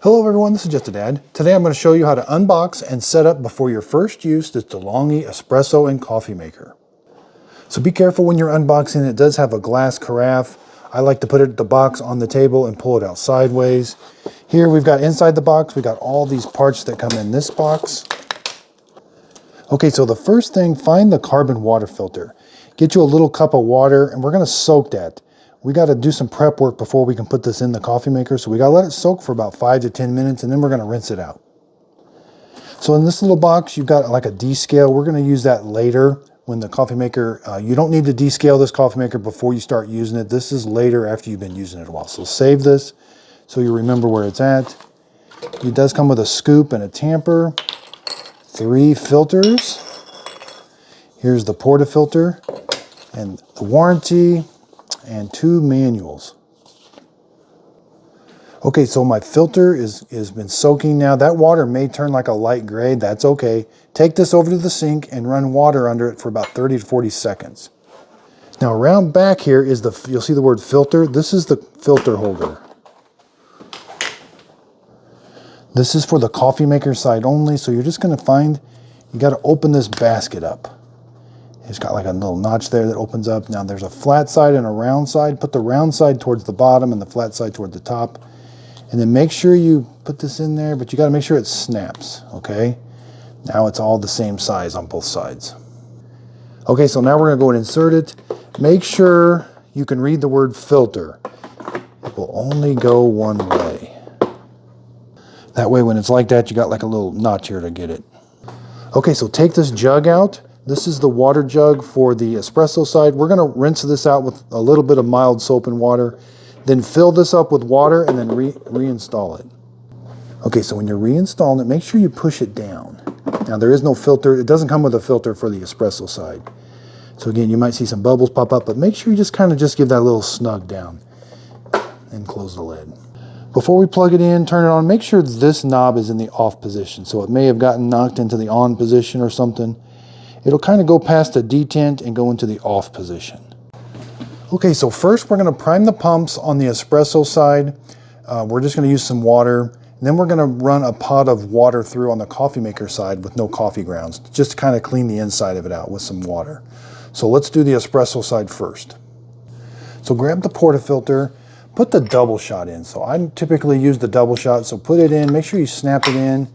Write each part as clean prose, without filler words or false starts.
Hello everyone, this is Just a Dad. Today I'm going to show you how to unbox and set up before your first use the Longhi espresso and coffee maker. So be careful when you're unboxing. It does have a glass carafe. I like to put the box on the table and pull it out sideways. Here we've got inside the box, we got all these parts that come in this box. Okay, so the first thing, find the carbon water filter. Get you a little cup of water and we're going to soak that. We got to do some prep work before we can put this in the coffee maker. So we got to let it soak for about 5 to 10 minutes and then we're going to rinse it out. So in this little box, you've got like a descale. We're going to use that later when the coffee maker, you don't need to descale this coffee maker before you start using it. This is later after you've been using it a while. So save this so you remember where it's at. It does come with a scoop and a tamper, 3 filters. Here's the portafilter and the warranty, and 2 manuals. Okay, so my filter has been soaking now. That water may turn like a light gray. That's okay. Take this over to the sink and run water under it for about 30 to 40 seconds. Now around back here is you'll see the word filter. This is the filter holder. This is for the coffee maker side only. So you're just going to find, you got to open this basket up. It's got like a little notch there that opens up. Now there's a flat side and a round side. Put the round side towards the bottom and the flat side toward the top. And then make sure you put this in there, but you got to make sure it snaps, okay? Now it's all the same size on both sides. Okay, so now we're going to go and insert it. Make sure you can read the word filter. It will only go one way. That way when it's like that, you got like a little notch here to get it. Okay, so take this jug out. This is the water jug for the espresso side. We're going to rinse this out with a little bit of mild soap and water, then fill this up with water and then reinstall it. Okay, so when you're reinstalling it, make sure you push it down. Now there is no filter. It doesn't come with a filter for the espresso side. So again, you might see some bubbles pop up, but make sure you just kind of give that little snug down and close the lid. Before we plug it in, turn it on, make sure this knob is in the off position. So it may have gotten knocked into the on position or something. It'll kind of go past the detent and go into the off position. Okay, so first we're going to prime the pumps on the espresso side. We're just going to use some water. And then we're going to run a pot of water through on the coffee maker side with no coffee grounds, just to kind of clean the inside of it out with some water. So let's do the espresso side first. So grab the portafilter, put the double shot in. So I typically use the double shot, so put it in, make sure you snap it in,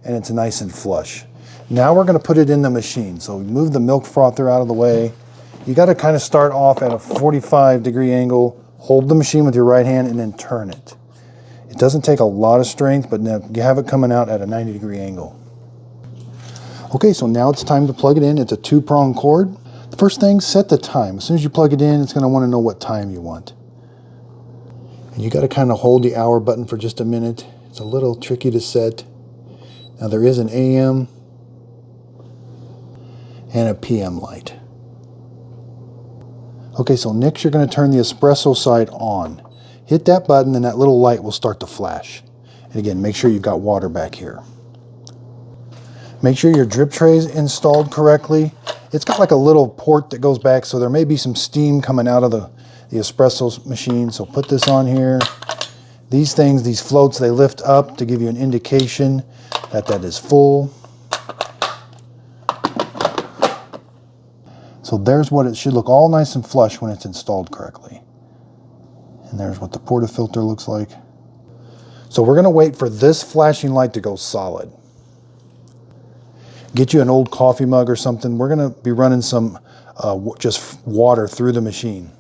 and it's nice and flush. Now we're going to put it in the machine. So move the milk frother out of the way. You got to kind of start off at a 45-degree angle, hold the machine with your right hand, and then turn it. It doesn't take a lot of strength, but now you have it coming out at a 90-degree angle. Okay, so now it's time to plug it in. It's a 2-prong cord. The first thing, set the time. As soon as you plug it in, it's going to want to know what time you want. And you got to kind of hold the hour button for just a minute. It's a little tricky to set. Now there is an AM and a PM light. Okay, so next you're going to turn the espresso side on. Hit that button and that little light will start to flash. And again, make sure you've got water back here. Make sure your drip tray is installed correctly. It's got like a little port that goes back, so there may be some steam coming out of the espresso machine. So put this on here. These things, these floats, they lift up to give you an indication that that is full. So there's what it should look all nice and flush when it's installed correctly. And there's what the portafilter looks like. So we're going to wait for this flashing light to go solid. Get you an old coffee mug or something. We're going to be running some just water through the machine.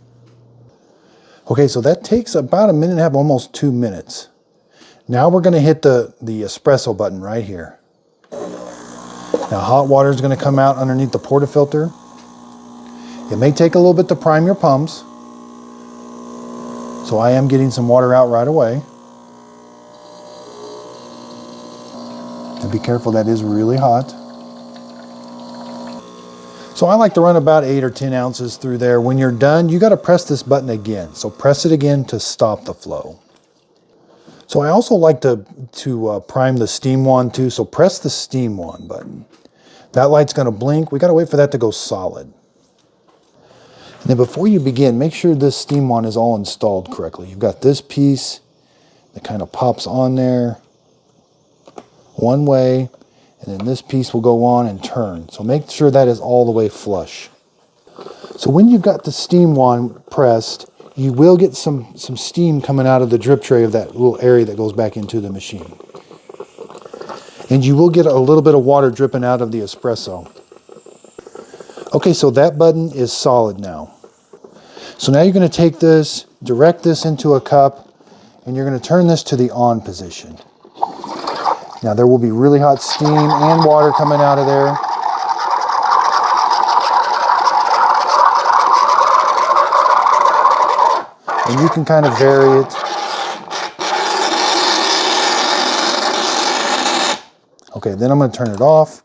Okay, so that takes about 1.5 minutes, almost 2 minutes. Now we're going to hit the espresso button right here. Now hot water is going to come out underneath the portafilter. It may take a little bit to prime your pumps, so I am getting some water out right away. And be careful, that is really hot. So I like to run about 8 or 10 ounces through there. When you're done, you got to press this button again. So press it again to stop the flow. So I also like to prime the steam wand too. So press the steam wand button. That light's going to blink. We got to wait for that to go solid. And then before you begin, make sure this steam wand is all installed correctly. You've got this piece that kind of pops on there. one way, and then this piece will go on and turn. So make sure that is all the way flush. So when you've got the steam wand pressed, you will get some steam coming out of the drip tray of that little area that goes back into the machine. And you will get a little bit of water dripping out of the espresso. Okay, so that button is solid now. So now you're going to take this, direct this into a cup, and you're going to turn this to the on position. Now there will be really hot steam and water coming out of there. And you can kind of vary it. Okay, then I'm going to turn it off.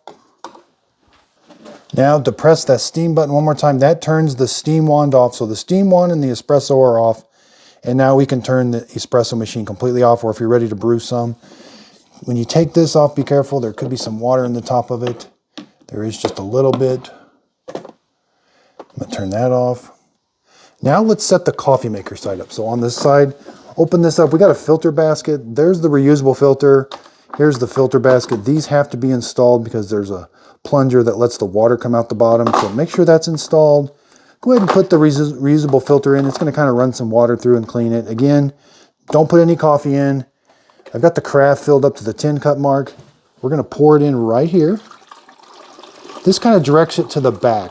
Now to press that steam button one more time, that turns the steam wand off. So the steam wand and the espresso are off. And now we can turn the espresso machine completely off, or if you're ready to brew some. When you take this off, be careful. There could be some water in the top of it. There is just a little bit. I'm going to turn that off. Now let's set the coffee maker side up. So on this side, open this up. We got a filter basket. There's the reusable filter. Here's the filter basket. These have to be installed because there's a plunger that lets the water come out the bottom. So make sure that's installed. Go ahead and put the reusable filter in. It's going to kind of run some water through and clean it. Again, don't put any coffee in. I've got the carafe filled up to the 10 cup mark. We're going to pour it in right here. This kind of directs it to the back.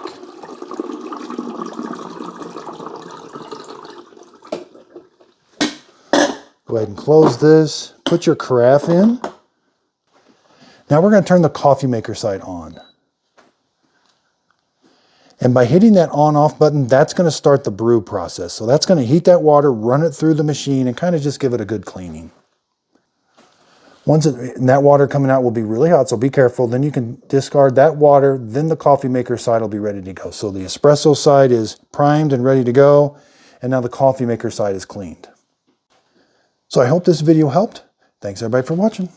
Go ahead and close this. Put your carafe in. Now we're going to turn the coffee maker side on. And by hitting that on-off button, that's going to start the brew process. So that's going to heat that water, run it through the machine, and kind of just give it a good cleaning. And that water coming out will be really hot, so be careful. Then you can discard that water. Then the coffee maker side will be ready to go. So the espresso side is primed and ready to go. And now the coffee maker side is cleaned. So I hope this video helped. Thanks everybody for watching.